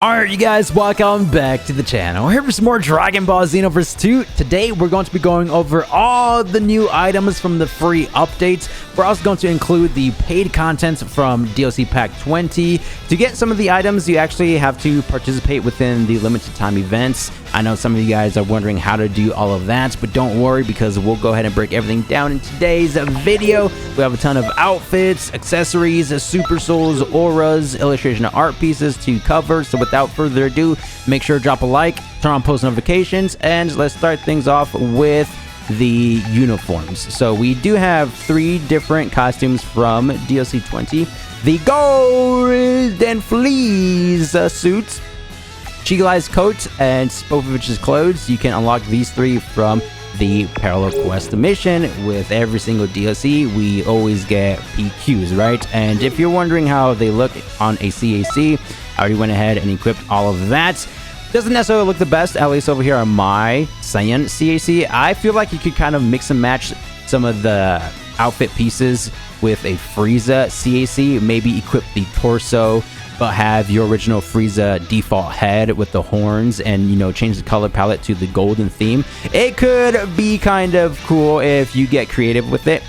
Alright, you guys, welcome back to the channel. Here for some more Dragon Ball Xenoverse 2. Today, we're going to be going over all the new items from the free updates. We're also going to include the paid content from DLC Pack 20. To get some of the items, you actually have to participate within the limited time events. I know some of you guys are wondering how to do all of that, but don't worry because we'll go ahead and break everything down in today's video. We have a ton of outfits, accessories, super souls, auras, illustration of art pieces to cover. So without further ado, make sure to drop a like, turn on post notifications, and let's start things off with the uniforms. So we do have 3 different costumes from DLC 20. The Golden Fleece suits, Chigai's coat, and Spopovich's clothes. You can unlock these 3 from the Parallel Quest mission. With every single DLC, we always get PQs, right? And if you're wondering how they look on a CAC, I already went ahead and equipped all of that. Doesn't necessarily look the best, at least over here on my Saiyan CAC. I feel like you could kind of mix and match some of the outfit pieces with a Frieza CAC. Maybe equip the torso, but have your original Frieza default head with the horns and, you know, change the color palette to the golden theme. It could be kind of cool if you get creative with it.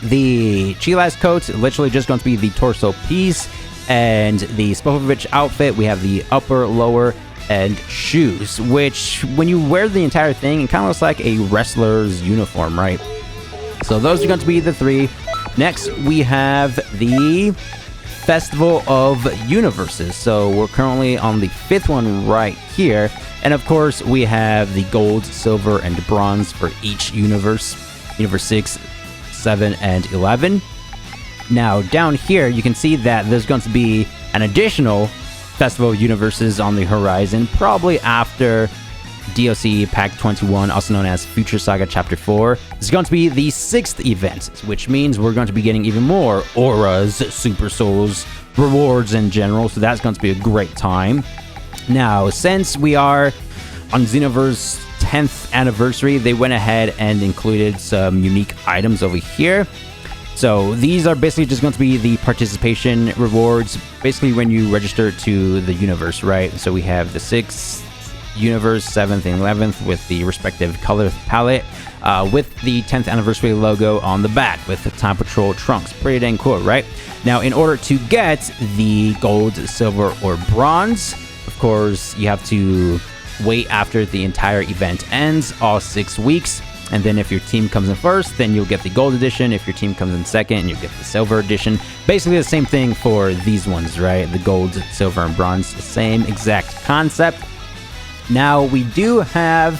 The Chigai's coat, literally just going to be the torso piece, and the Spopovich outfit, we have the upper, lower, and shoes, which when you wear the entire thing, it kind of looks like a wrestler's uniform, right? So those are going to be the 3. Next, we have the Festival of Universes. So we're currently on the 5th one right here. And of course, we have the gold, silver, and bronze for each universe. Universe 6, 7, and 11. Now, down here, you can see that there's going to be an additional Festival of Universes on the horizon, probably after DLC Pack 21, also known as Future Saga Chapter 4. It's going to be the 6th event, which means we're going to be getting even more auras, super souls, rewards in general, so that's going to be a great time. Now, since we are on Xenoverse 10th anniversary, they went ahead and included some unique items over here. So these are basically just going to be the participation rewards, basically when you register to the universe, right? So we have the 6th universe, 7th, and 11th with the respective color palette, with the 10th anniversary logo on the back with the Time Patrol trunks. Pretty dang cool, right? Now, in order to get the gold, silver, or bronze, of course, you have to wait after the entire event ends, all 6 weeks. And then if your team comes in first, then you'll get the gold edition. If your team comes in second, you'll get the silver edition. Basically the same thing for these ones, right? The gold, silver, and bronze, the same exact concept. Now, we do have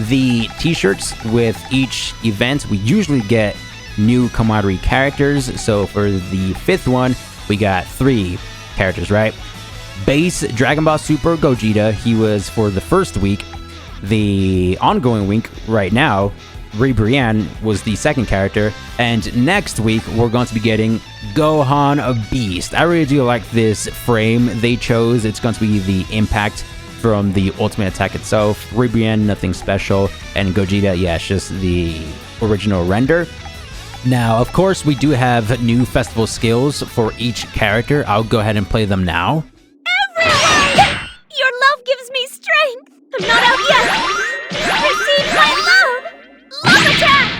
the t-shirts with each event. We usually get new camaraderie characters. So for the 5th one, we got 3 characters, right? Base Dragon Ball Super Gogeta, he was for the first week. The ongoing week right now, Ribrianne was the 2nd character, and next week we're going to be getting Gohan Beast. I really do like this frame they chose. It's going to be the impact from the ultimate attack itself. Ribrianne, nothing special, and Gogeta, yeah, it's just the original render. Now, of course, we do have new festival skills for each character. I'll go ahead and play them now. Everyone! Your love gives me strength. I'm not out yet. Receive my love. Love attack!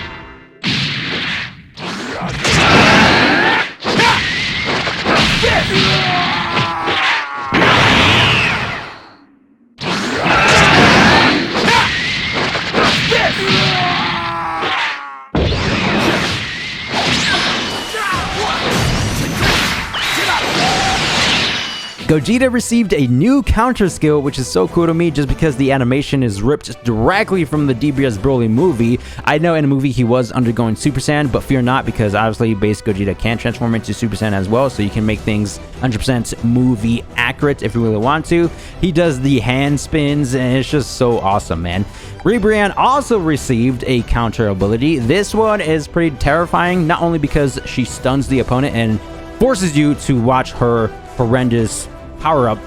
Gogeta received a new counter skill, which is so cool to me just because the animation is ripped directly from the DBS Broly movie. I know in the movie he was undergoing Super Saiyan, but fear not, because obviously base Gogeta can transform into Super Saiyan as well, so you can make things 100% movie accurate if you really want to. He does the hand spins, and it's just so awesome, man. Ribrianne also received a counter ability. This one is pretty terrifying, not only because she stuns the opponent and forces you to watch her horrendous power-up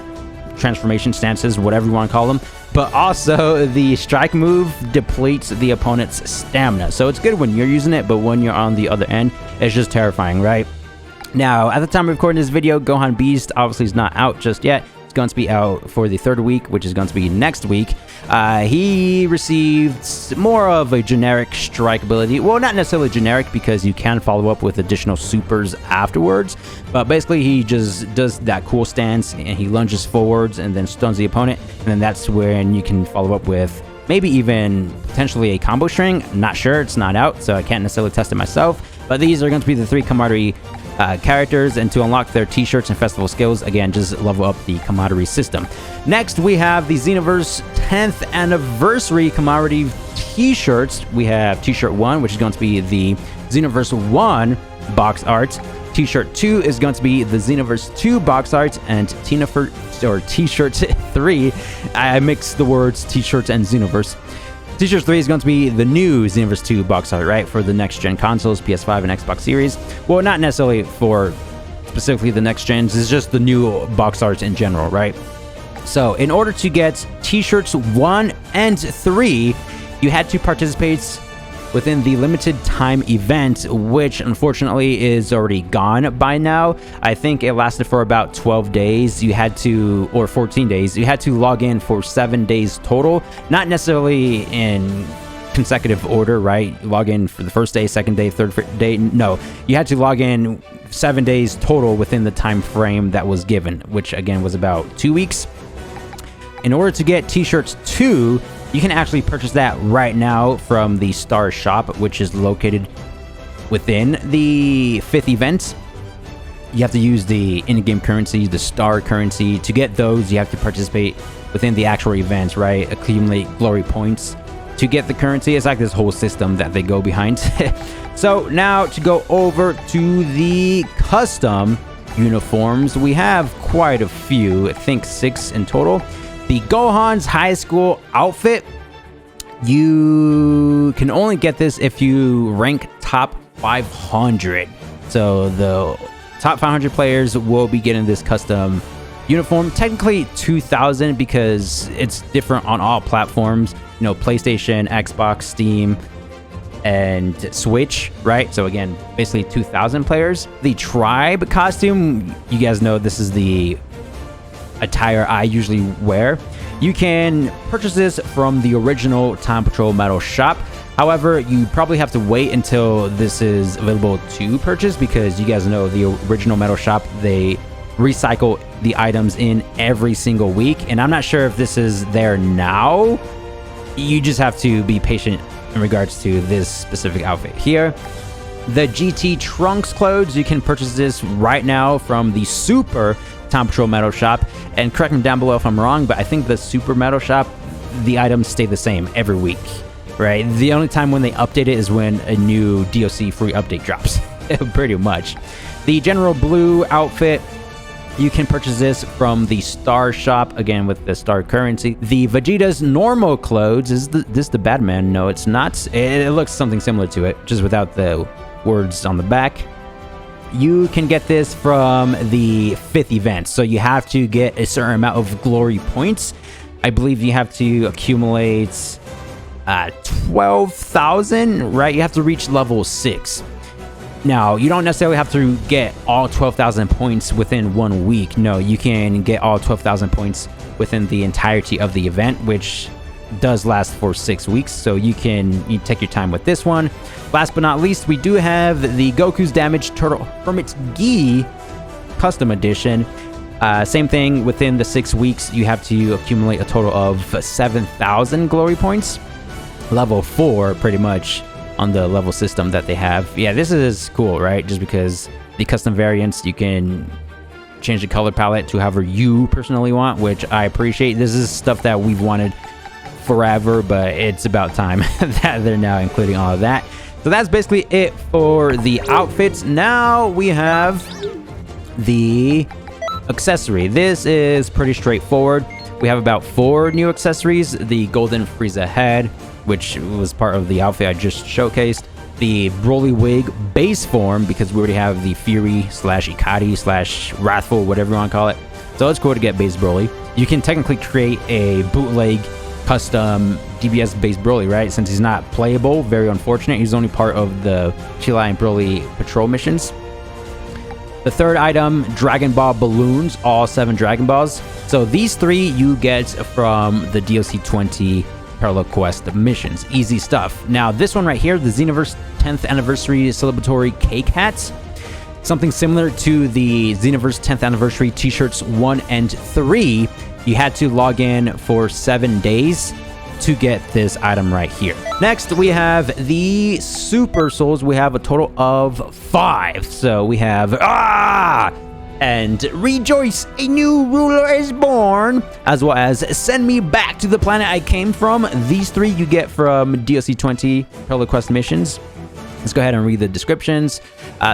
transformation stances, whatever you want to call them, but also the strike move depletes the opponent's stamina. So it's good when you're using it, but when you're on the other end, it's just terrifying, right? Now, at the time of recording this video, Gohan Beast obviously is not out just yet. going to be out for the 3rd week, which is going to be next week. He received more of a generic strike ability. Well, not necessarily generic, because you can follow up with additional supers afterwards. But basically, he just does that cool stance, and he lunges forwards and then stuns the opponent. And then that's when you can follow up with maybe even potentially a combo string. I'm not sure. It's not out, so I can't necessarily test it myself. But these are going to be the 3 camaraderie characters, and to unlock their t-shirts and festival skills, again, just level up the camaraderie system. Next, we have the Xenoverse 10th anniversary camaraderie t-shirts. We have t-shirt 1, which is going to be the Xenoverse 1 box art. T-shirt 2 is going to be the Xenoverse 2 box art, and t-shirt 3, I mixed the words t-shirts and Xenoverse. T-shirt 3 is going to be the new Xenoverse 2 box art, right, for the next-gen consoles, PS5 and Xbox Series. Well, not necessarily for specifically the next gens, it's just the new box art in general, right? So, in order to get T-shirts 1 and 3, you had to participate within the limited time event, which unfortunately is already gone by now. I think it lasted for about 12 days. You had to, or 14 days, you had to log in for 7 days total. Not necessarily in consecutive order, right? Log in for the first day, second day, third day. No, you had to log in 7 days total within the time frame that was given, which again was about 2 weeks. In order to get T-shirts 2, you can actually purchase that right now from the Star Shop, which is located within the 5th event. You have to use the in-game currency, the Star currency. To get those, you have to participate within the actual event, right? Accumulate glory points to get the currency. It's like this whole system that they go behind. So now to go over to the custom uniforms, we have quite a few. I think 6 in total. The Gohan's high school outfit, you can only get this if you rank top 500. So the top 500 players will be getting this custom uniform. Technically 2,000 because it's different on all platforms. You know, PlayStation, Xbox, Steam, and Switch, right? So again, basically 2,000 players. The tribe costume, you guys know this is the attire I usually wear. You can purchase this from the original Time Patrol Metal Shop. However, you probably have to wait until this is available to purchase, because you guys know the original Metal Shop, they recycle the items in every single week, and I'm not sure if this is there now. You just have to be patient in regards to this specific outfit here. The GT Trunks clothes, you can purchase this right now from the Super Time Patrol Metal Shop, and correct me down below if I'm wrong, but I think the Super Metal Shop, the items stay the same every week, right? The only time when they update it is when a new DLC free update drops, pretty much. The General Blue outfit, you can purchase this from the Star Shop, again with the Star currency. The Vegeta's normal clothes, is this the Batman? No, it's not. It looks something similar to it, just without the words on the back. You can get this from the 5th event, so you have to get a certain amount of glory points. I believe you have to accumulate 12,000, right? You have to reach level 6. Now, you don't necessarily have to get all 12,000 points within 1 week. No, you can get all 12,000 points within the entirety of the event, which does last for 6 weeks, so you take your time with this one. Last but not least, we do have the Goku's Damage Turtle Hermit's Gi Custom Edition. Same thing, within the 6 weeks, you have to accumulate a total of 7,000 glory points. Level 4, pretty much, on the level system that they have. Yeah, this is cool, right? Just because the custom variants, you can change the color palette to however you personally want, which I appreciate. This is stuff that we've wanted forever, but it's about time that they're now including all of that. So that's basically it for the outfits. Now we have the accessory. This is pretty straightforward. We have about 4 new accessories. The Golden Frieza head, which was part of the outfit I just showcased. The Broly wig base form, because we already have the Fury / Ikari / Wrathful, whatever you want to call it. So it's cool to get base Broly. You can technically create a bootleg custom DBS based Broly, right? Since he's not playable, very unfortunate. He's only part of the Chila and Broly patrol missions. The third item, Dragon Ball balloons, all 7 Dragon Balls. So these 3 you get from the DLC 20 Parallel Quest missions. Easy stuff. Now this one right here, the Xenoverse 10th Anniversary Celebratory Cake Hats. Something similar to the Xenoverse 10th Anniversary t-shirts 1 and 3. You had to log in for 7 days to get this item right here. Next, we have the Super Souls. We have a total of 5. So we have and Rejoice, a new ruler is born, as well as Send Me Back to the Planet I Came From. These 3 you get from DLC 20 Parallel Quest missions. Let's go ahead and read the descriptions.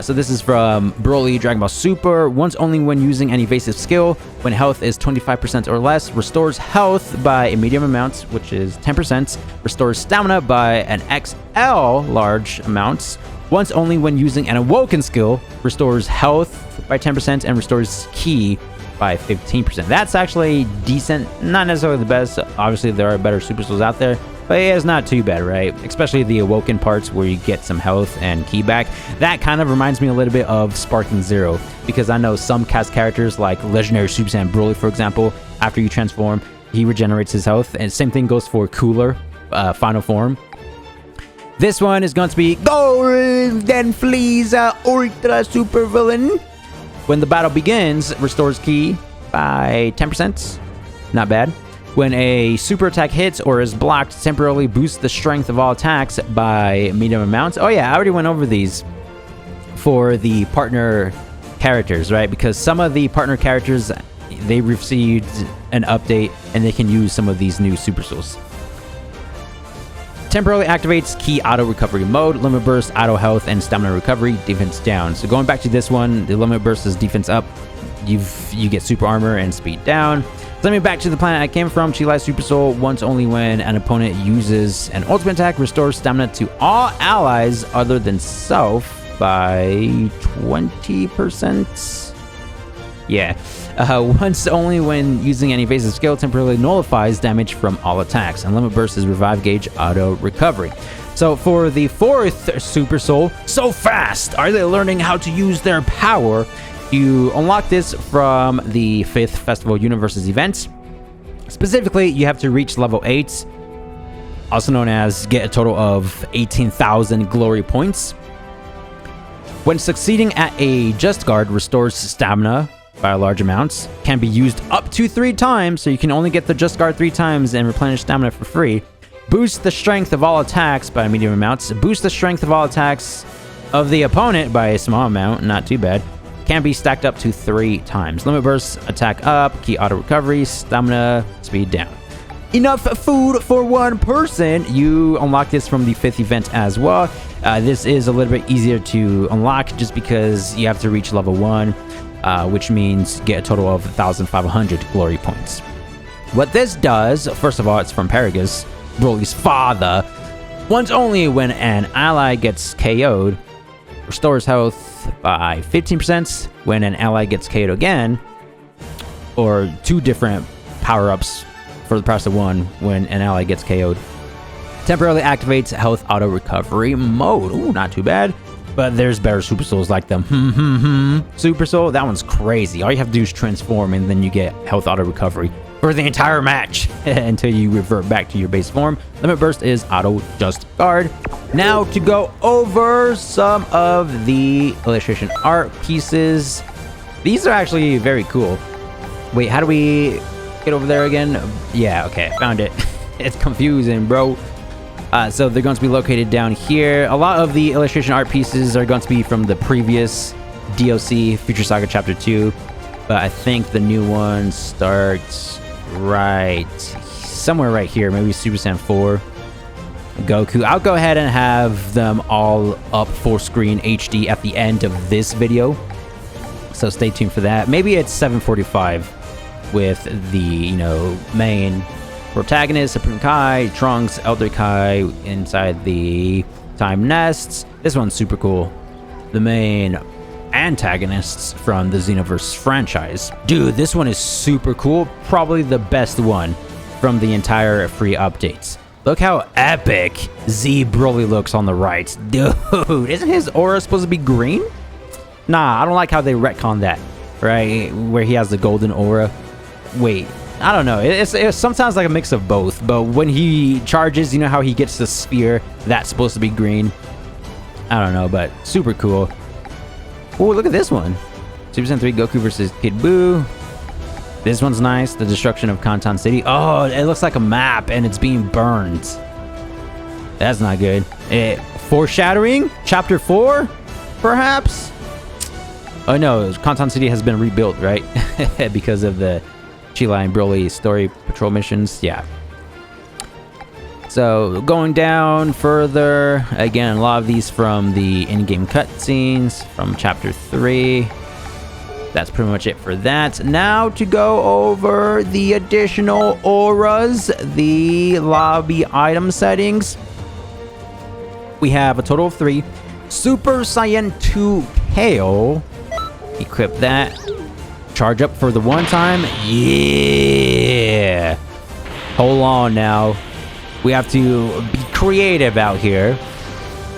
So this is from Broly Dragon Ball Super. Once only when using an evasive skill, when health is 25% or less, restores health by a medium amount, which is 10%, restores stamina by an XL large amount. Once only when using an awoken skill, restores health by 10% and restores ki by 15%. That's actually decent. Not necessarily the best. Obviously, there are better Super Souls out there. But yeah, it's not too bad, right? Especially the awoken parts where you get some health and ki back. That kind of reminds me a little bit of Sparking Zero, because I know some cast characters like Legendary Super Saiyan Broly, for example, after you transform, he regenerates his health. And same thing goes for Cooler, Final Form. This one is going to be Golden Frieza Ultra Super Villain. When the battle begins, restores ki by 10%. Not bad. When a super attack hits or is blocked, temporarily boosts the strength of all attacks by medium amounts. Oh yeah, I already went over these for the partner characters, right? Because some of the partner characters, they received an update and they can use some of these new Super Souls. Temporarily activates ki auto recovery mode, limit burst, auto health, and stamina recovery, defense down. So going back to this one, the limit burst is defense up. You get super armor and speed down. Send Me Back to the Planet I Came From. Chi Lai Super Soul. Once only when an opponent uses an ultimate attack, restores stamina to all allies other than self by 20%. Yeah. Once only when using an evasive skill, temporarily nullifies damage from all attacks. And limit burst is revive gauge auto recovery. So for the 4th Super Soul, so fast are they learning how to use their power. You unlock this from the 5th Festival Universes event. Specifically, you have to reach level 8, also known as get a total of 18,000 glory points. When succeeding at a Just Guard, restores stamina by a large amount, can be used up to 3 times, so you can only get the Just Guard 3 times and replenish stamina for free. Boost the strength of all attacks by medium amounts. Boost the strength of all attacks of the opponent by a small amount, not too bad. Can be stacked up to 3 times. Limit burst, attack up, ki auto recovery, stamina, speed down. Enough food for 1 person. You unlock this from the 5th event as well. This is a little bit easier to unlock just because you have to reach level 1, which means get a total of 1,500 glory points. What this does, first of all, it's from Paragus, Broly's father. Once only when an ally gets KO'd, restores health by 15% when an ally gets KO'd again, or 2 different power-ups for the price of 1 when an ally gets KO'd. Temporarily activates health auto recovery mode. Ooh, not too bad. But there's better Super Souls like the Super Soul. That one's crazy. All you have to do is transform and then you get health auto recovery for the entire match until you revert back to your base form. Limit burst is auto Just Guard. Now to go over some of the illustration art pieces. These are actually very cool. Wait, how do we get over there again? Yeah, okay, found it. It's confusing, bro. So they're going to be located down here. A lot of the illustration art pieces are going to be from the previous DLC, Future Saga Chapter 2. But I think the new one starts somewhere right here. Maybe Super Saiyan 4. Goku. I'll go ahead and have them all up full screen HD at the end of this video. So stay tuned for that. Maybe it's 7:45 with the, main protagonist, Supreme Kai, Trunks, Elder Kai inside the Time Nests. This one's super cool. The main antagonists from the Xenoverse franchise. Dude, this one is super cool. Probably the best one from the entire free updates. Look how epic Z Broly looks on the right. Dude, isn't his aura supposed to be green? Nah, I don't like how they retcon that, right? Where he has the golden aura. Wait, I don't know. It's sometimes like a mix of both, but when he charges, you know how he gets the sphere that's supposed to be green? I don't know, but super cool. Oh, look at this one. Super Saiyan 3 Goku versus Kid Buu. This one's nice. The destruction of Kantan City. Oh, it looks like a map and it's being burned. That's not good. Foreshadowing? Chapter 4? Perhaps? Oh no, Kantan City has been rebuilt, right? Because of the Chila and Broly story patrol missions. Yeah. So, going down further. Again, a lot of these from the in-game cutscenes from Chapter 3. That's pretty much it for that. Now to go over the additional auras, the lobby item settings. We have a total of 3. Super Saiyan 2 KO. Equip that. Charge up for the one time. Yeah. Hold on now. We have to be creative out here.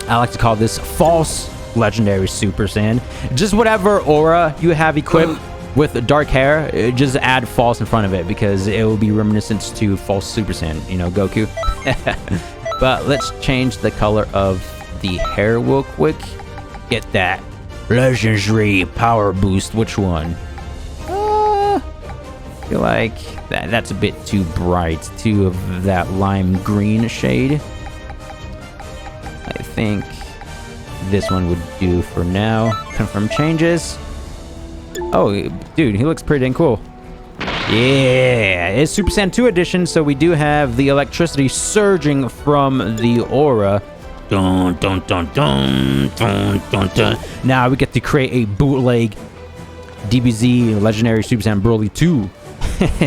I like to call this false legendary Super Saiyan. Just whatever aura you have equipped with dark hair, just add false in front of it because it will be reminiscent to false Super Saiyan, you know, Goku. But let's change the color of the hair real quick. Get that legendary power boost. Which one? I feel like that's a bit too bright. Too of that lime green shade. I think this one would do for now. Confirm changes. Oh, dude, he looks pretty dang cool. Yeah, it's Super Saiyan 2 edition, so we do have the electricity surging from the aura. Dun, dun, dun, dun, dun, dun, dun. Now we get to create a bootleg DBZ Legendary Super Saiyan Broly 2.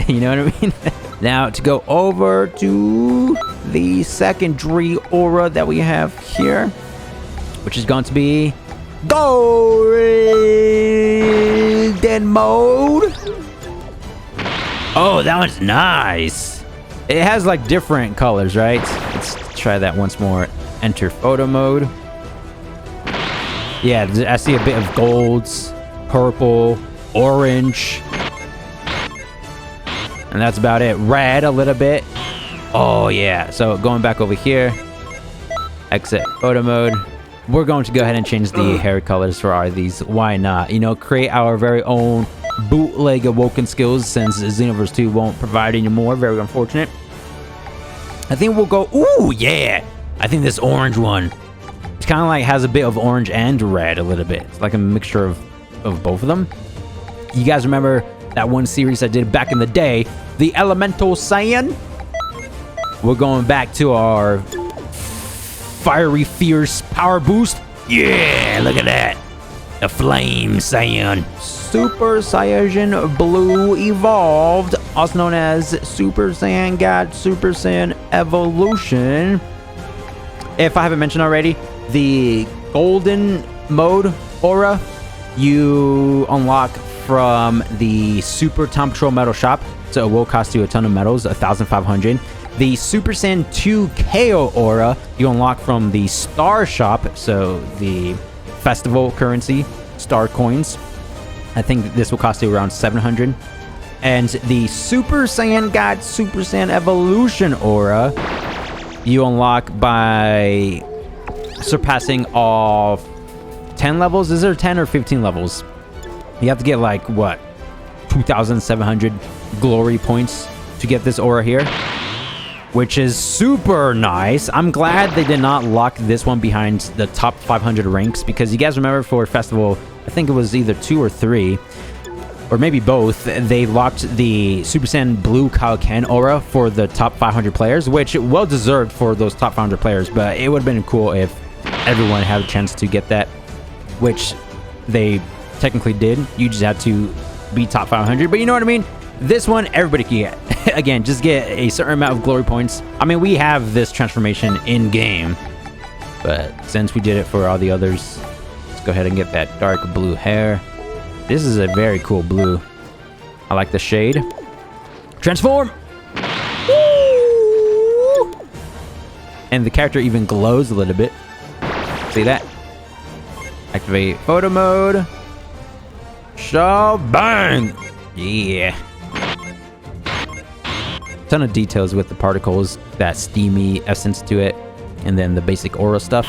You know what I mean? Now to go over to the secondary aura that we have here, which is going to be Golden Mode. Oh, that one's nice. It has like different colors, right? Let's try that once more. Enter photo mode. Yeah, I see a bit of golds, purple, orange. And that's about it. Red a little bit. Oh, yeah. So going back over here. Exit photo mode. We're going to go ahead and change the hair colors for all of these. Why not? You know, create our very own bootleg awoken skills since Xenoverse 2 won't provide any more. Very unfortunate. I think we'll go... Ooh, yeah. I think this orange one. It's kind of like has a bit of orange and red a little bit. It's like a mixture of both of them. You guys remember that one series I did back in the day? The Elemental Saiyan? We're going back to our fiery, fierce power boost. Yeah, look at that. The Flame Saiyan. Super Saiyajin Blue Evolved, also known as Super Saiyan God Super Saiyan Evolution. If I haven't mentioned already, the Golden Mode aura you unlock from the Super Time Patrol Metal Shop. So it will cost you a ton of medals, 1,500. The Super Saiyan 2 KO aura you unlock from the Star Shop, so the festival currency, Star Coins. I think this will cost you around 700. And the Super Saiyan God Super Saiyan Evolution aura you unlock by surpassing all 10 levels. Is there 10 or 15 levels? You have to get like, what, 2,700 glory points to get this aura here, which is super nice. I'm glad they did not lock this one behind the top 500 ranks, because you guys remember for Festival, I think it was either 2 or 3, or maybe both, they locked the Super Saiyan Blue Kaioken aura for the top 500 players, which well deserved for those top 500 players, but it would have been cool if everyone had a chance to get that, which they technically did. You just had to be top 500, but you know what I mean? This one, everybody can get. Again, just get a certain amount of glory points. I mean, we have this transformation in-game, but since we did it for all the others, let's go ahead and get that dark blue hair. This is a very cool blue. I like the shade. Transform! Woo! And the character even glows a little bit. See that? Activate photo mode. Bang! Yeah. Ton of details with the particles, that steamy essence to it, and then the basic aura stuff.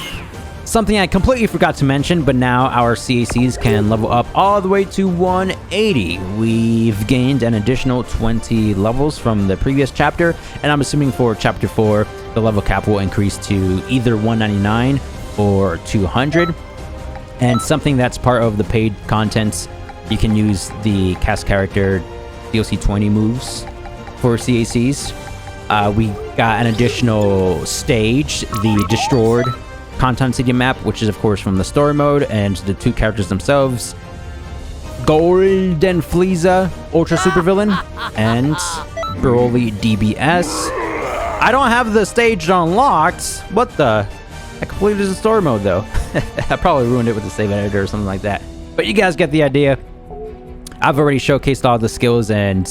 Something I completely forgot to mention, but now our CACs can level up all the way to 180. We've gained an additional 20 levels from the previous chapter, and I'm assuming for chapter 4, the level cap will increase to either 199 or 200. And something that's part of the paid contents, you can use the cast character DLC 20 moves for CACs. We got an additional stage, the Destroyed Content City map, which is of course from the story mode, and the two characters themselves, Golden Fleeza, Ultra Supervillain, and Broly DBS. I don't have the stage unlocked. What the? I completed the story mode though. I probably ruined it with the save editor or something like that. But you guys get the idea. I've already showcased all the skills and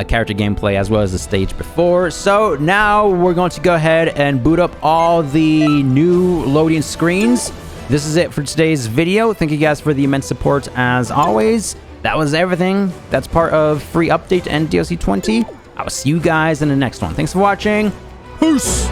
character gameplay as well as the stage before. So now we're going to go ahead and boot up all the new loading screens. This is it for today's video. Thank you guys for the immense support as always. That was everything. That's part of free update and DLC 20. I will see you guys in the next one. Thanks for watching. Peace!